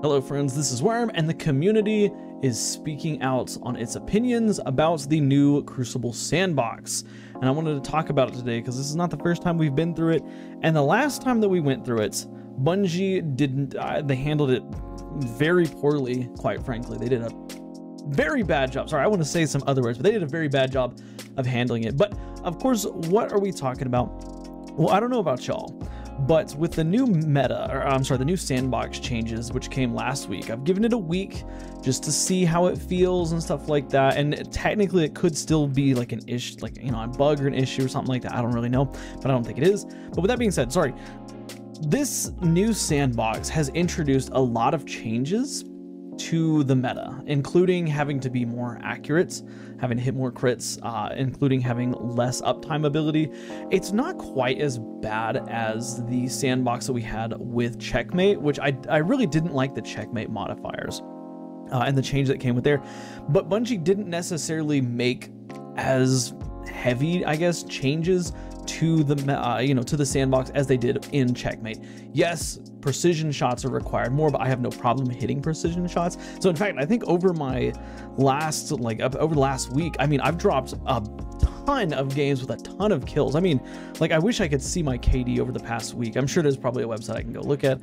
Hello friends, this is Worm, and the community is speaking out on its opinions about the new Crucible sandbox. And I wanted to talk about it today because this is not the first time we've been through it, and the last time that we went through it, Bungie didn't, they handled it very poorly, quite frankly. They did a very bad job. Sorry, I want to say some other words, but they did a very bad job of handling it. But of course, what are we talking about? Well, I don't know about y'all, but with the new meta, or I'm sorry, the new sandbox changes, which came last week, I've given it a week just to see how it feels and stuff like that. And technically it could still be like an issue, like, you know, a bug or an issue or something like that. I don't really know, but I don't think it is. But with that being said, sorry, this new sandbox has introduced a lot of changes to the meta, including having to be more accurate, having to hit more crits, including having less uptime ability. It's not quite as bad as the sandbox that we had with Checkmate, which I really didn't like the Checkmate modifiers and the change that came with there. But Bungie didn't necessarily make as heavy, I guess, changes to the to the sandbox as they did in Checkmate. Yes, precision shots are required more, but I have no problem hitting precision shots. So in fact, I think over my last over the last week, I mean, I've dropped a ton of games with a ton of kills. I mean, like, I wish I could see my KD over the past week. I'm sure there's probably a website I can go look at,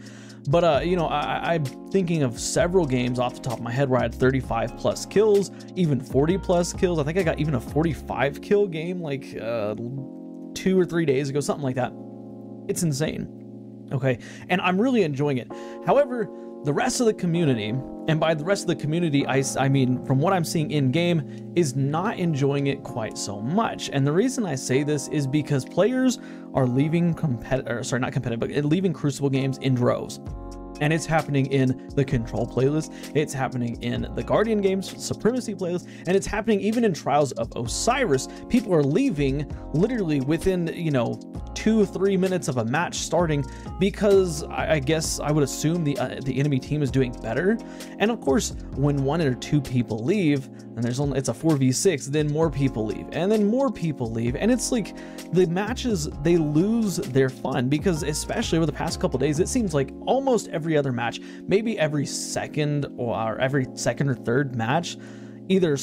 but you know, I'm thinking of several games off the top of my head where I had 35 plus kills, even 40 plus kills. I think I got even a 45 kill game like 2 or 3 days ago, something like that. It's insane. Okay, and I'm really enjoying it. However, the rest of the community, and by the rest of the community, I mean from what I'm seeing in game, is not enjoying it quite so much. And the reason I say this is because players are leaving leaving Crucible games in droves. And it's happening in the Control playlist, it's happening in the Guardian games Supremacy playlist, and it's happening even in Trials of Osiris. People are leaving literally within, you know, 2-3 minutes of a match starting because I guess I would assume the enemy team is doing better. And of course, when 1 or 2 people leave, and it's a 4v6, then more people leave, and then more people leave, and it's like the matches, they lose their fun, because especially over the past couple days, it seems like almost every other match, maybe every second or third match, either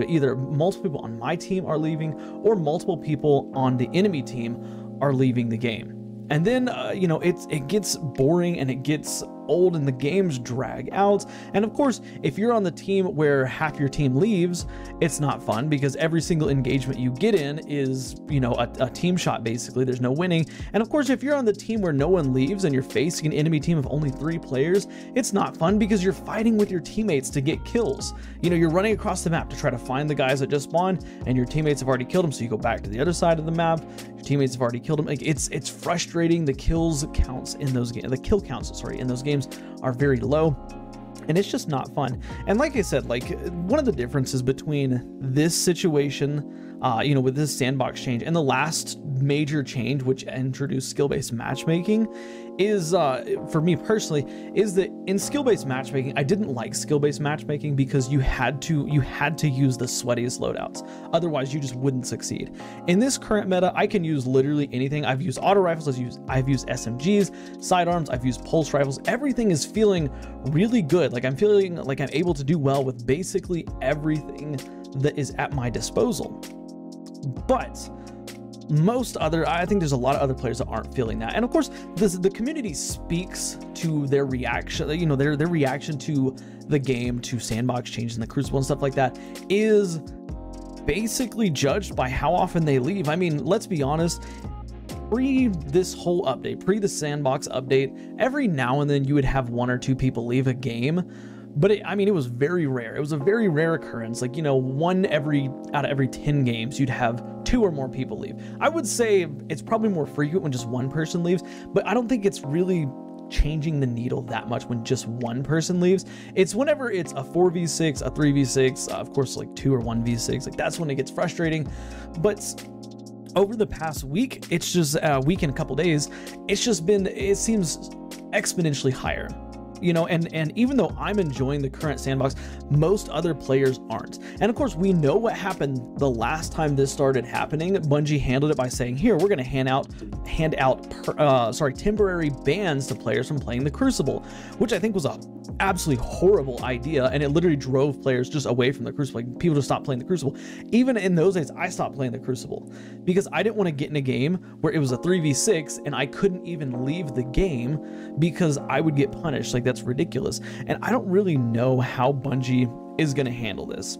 either multiple people on my team are leaving, or multiple people on the enemy team are leaving the game. And then, you know, it gets boring and it gets old and the games drag out. And of course, if you're on the team where half your team leaves, it's not fun, because every single engagement you get in is, you know, a team shot basically. There's no winning. And of course, if you're on the team where no one leaves and you're facing an enemy team of only 3 players, it's not fun because you're fighting with your teammates to get kills. You know, you're running across the map to try to find the guys that just spawned, and your teammates have already killed them, so you go back to the other side of the map. Your teammates have already killed them. Like, it's frustrating. The kills counts in those games, the kill counts, sorry, in those games are very low, and it's just not fun. And like I said, like, one of the differences between this situation, you know, with this sandbox change and the last major change, which introduced skill-based matchmaking, is for me personally, is that in skill-based matchmaking, I didn't like skill-based matchmaking because you had to use the sweatiest loadouts, otherwise you just wouldn't succeed. In this current meta, I can use literally anything. I've used auto rifles, I've used SMGs, sidearms, I've used pulse rifles. Everything is feeling really good. Like, I'm feeling like I'm able to do well with basically everything that is at my disposal. But I think there's a lot of other players that aren't feeling that. And of course, the community speaks to their reaction, you know, their reaction to the game, to sandbox changes in the Crucible and stuff like that, is basically judged by how often they leave. I mean, let's be honest, pre this whole update, pre the sandbox update, every now and then you would have 1 or 2 people leave a game. But I mean, it was very rare. It was a very rare occurrence. Like, you know, out of every 10 games, you'd have 2 or more people leave. I would say it's probably more frequent when just 1 person leaves, but I don't think it's really changing the needle that much when just 1 person leaves. It's whenever it's a 4v6, a 3v6, of course, like 2 or 1v6, like that's when it gets frustrating. But over the past week, it's just a week and a couple days, it's just been, it seems exponentially higher. you know, and even though I'm enjoying the current sandbox, most other players aren't. And of course, we know what happened the last time this started happening. Bungie handled it by saying, here, we're going to hand out temporary bans to players from playing the Crucible, which I think was a absolutely horrible idea, and it literally drove players just away from the Crucible. Like, people just stopped playing the Crucible. Even in those days, I stopped playing the Crucible because I didn't want to get in a game where it was a 3v6 and I couldn't even leave the game because I would get punished. Like, that's ridiculous. And I don't really know how Bungie is going to handle this.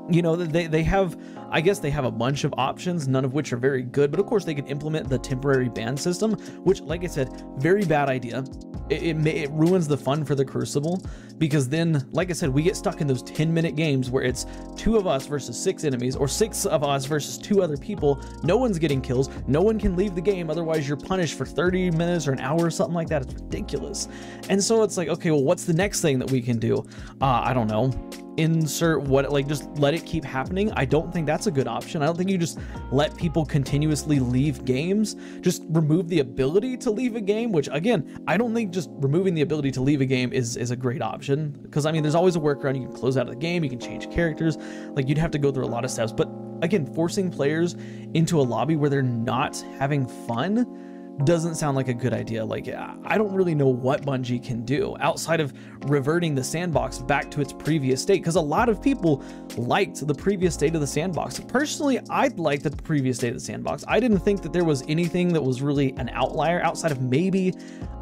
You know, they have, I guess they have a bunch of options, none of which are very good, but of course they can implement the temporary ban system, which, like I said, very bad idea. It ruins the fun for the Crucible, because then, like I said, we get stuck in those 10-minute games where it's 2 of us versus 6 enemies, or 6 of us versus 2 other people. No one's getting kills. No one can leave the game. Otherwise, you're punished for 30 minutes or an hour or something like that. It's ridiculous. And so it's like, okay, well, what's the next thing that we can do? I don't know. Insert what, like, just let it keep happening. I don't think that's a good option. I don't think you just let people continuously leave games. Just remove the ability to leave a game, which, again, I don't think just removing the ability to leave a game is a great option, because I mean, there's always a workaround. You can close out of the game, you can change characters, like, you'd have to go through a lot of steps. But again, forcing players into a lobby where they're not having fun doesn't sound like a good idea. Like, I don't really know what Bungie can do outside of reverting the sandbox back to its previous state, because a lot of people liked the previous state of the sandbox. Personally, I liked the previous state of the sandbox. I didn't think that there was anything that was really an outlier outside of maybe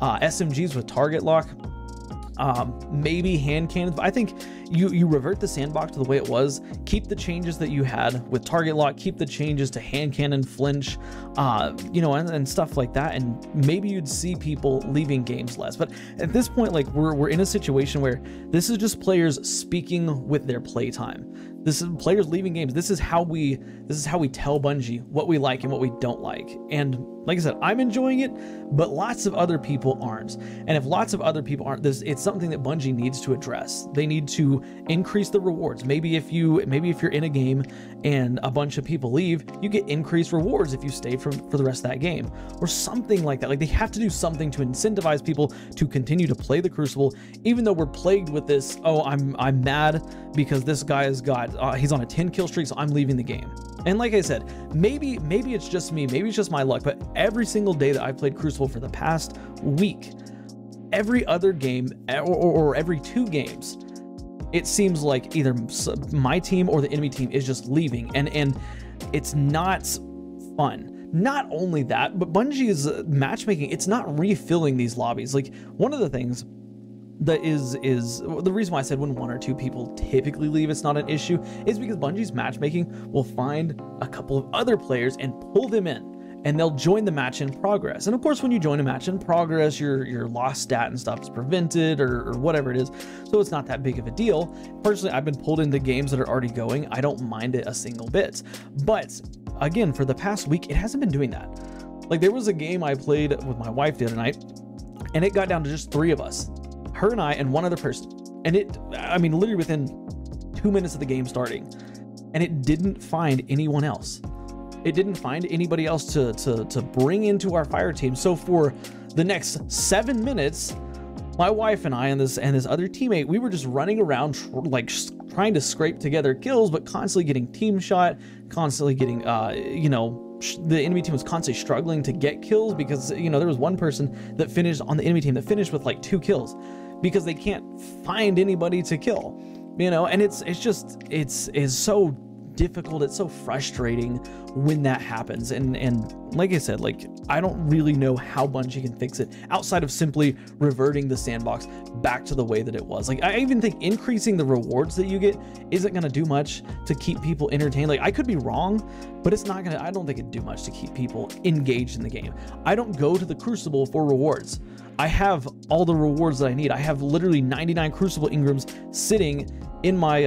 SMGs with target lock, maybe hand cannons. But I think you revert the sandbox to the way it was, keep the changes that you had with target lock, keep the changes to hand cannon, flinch, you know, and stuff like that, and maybe you'd see people leaving games less. But at this point, like, we're in a situation where this is just players speaking with their playtime. This is players leaving games. This is how we tell Bungie what we like and what we don't like. And like I said, I'm enjoying it, but lots of other people aren't. And if lots of other people aren't, it's something that Bungie needs to address. They need to increase the rewards. Maybe if you're in a game and a bunch of people leave, you get increased rewards if you stay for the rest of that game, or something like that. Like, they have to do something to incentivize people to continue to play the Crucible, even though we're plagued with this, oh, I'm mad because this guy has got he's on a 10 kill streak, so I'm leaving the game. And like I said, maybe it's just me, maybe it's just my luck, but every single day that I've played Crucible for the past week, every other game or every 2 games, it seems like either my team or the enemy team is just leaving, and it's not fun. Not only that, but Bungie's matchmaking, it's not refilling these lobbies. Like, one of the things that is the reason why I said when 1 or 2 people typically leave, it's not an issue, is because Bungie's matchmaking will find a couple of other players and pull them in, and they'll join the match in progress. And of course, when you join a match in progress, your lost stat and stuff is prevented, or whatever it is, so it's not that big of a deal. Personally, I've been pulled into games that are already going. I don't mind it a single bit. But again, for the past week, it hasn't been doing that. Like, there was a game I played with my wife the other night, and it got down to just 3 of us. Her and I and one other person. And I mean, literally within 2 minutes of the game starting, and it didn't find anyone else. It didn't find anybody else to bring into our fire team. So for the next 7 minutes, my wife and I and this other teammate, we were just running around like trying to scrape together kills, but constantly getting team shot, constantly getting, you know, the enemy team was constantly struggling to get kills, because, you know, there was one person that finished on the enemy team that finished with like 2 kills because they can't find anybody to kill, you know. And it's so difficult, it's so frustrating when that happens. And like I said, like, I don't really know how Bungie can fix it outside of simply reverting the sandbox back to the way that it was. Like, I even think increasing the rewards that you get isn't going to do much to keep people entertained. Like, I could be wrong, but it's not gonna, I don't think it'd do much to keep people engaged in the game. I don't go to the Crucible for rewards. I have all the rewards that I need. I have literally 99 Crucible Ingrams sitting in my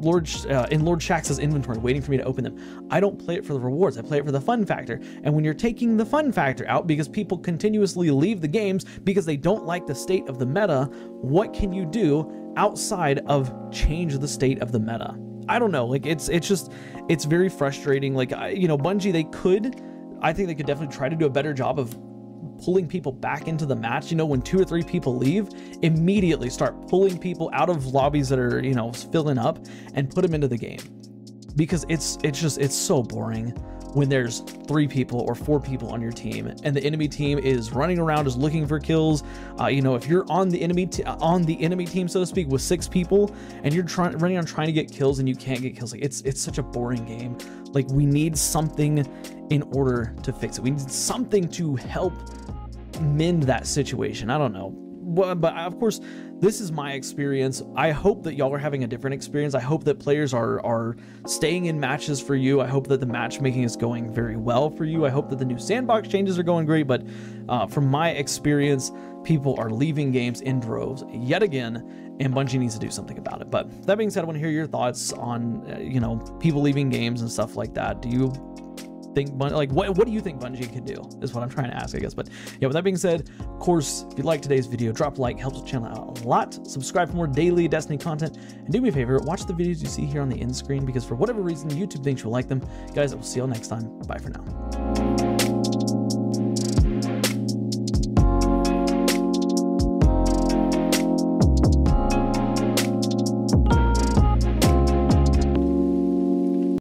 Lord Shaxx's inventory, waiting for me to open them. I don't play it for the rewards. I play it for the fun factor. And when you're taking the fun factor out because people continuously leave the games because they don't like the state of the meta, what can you do outside of change the state of the meta? I don't know. Like, it's very frustrating. Like, you know, Bungie, I think they could definitely try to do a better job of pulling people back into the match. You know, when 2 or 3 people leave, immediately start pulling people out of lobbies that are, you know, filling up and put them into the game, because it's so boring when there's 3 people or 4 people on your team and the enemy team is running around just looking for kills. You know, if you're on the enemy team, so to speak, with 6 people and you're running on trying to get kills and you can't get kills, like it's such a boring game. Like, we need something in order to fix it. We need something to help mend that situation. I don't know. But of course, this is my experience. I hope that y'all are having a different experience. I hope that players are staying in matches for you. I hope that the matchmaking is going very well for you. I hope that the new sandbox changes are going great. But from my experience, people are leaving games in droves yet again, and Bungie needs to do something about it. But that being said, I want to hear your thoughts on you know, people leaving games and stuff like that. Do you think, like, what do you think Bungie could do, is what I'm trying to ask, I guess. But yeah, with that being said, of course, if you like today's video, drop a like, helps the channel out a lot. Subscribe for more daily Destiny content, and do me a favor, watch the videos you see here on the end screen, because for whatever reason YouTube thinks you'll like them. Guys, I will see y'all next time. Bye for now.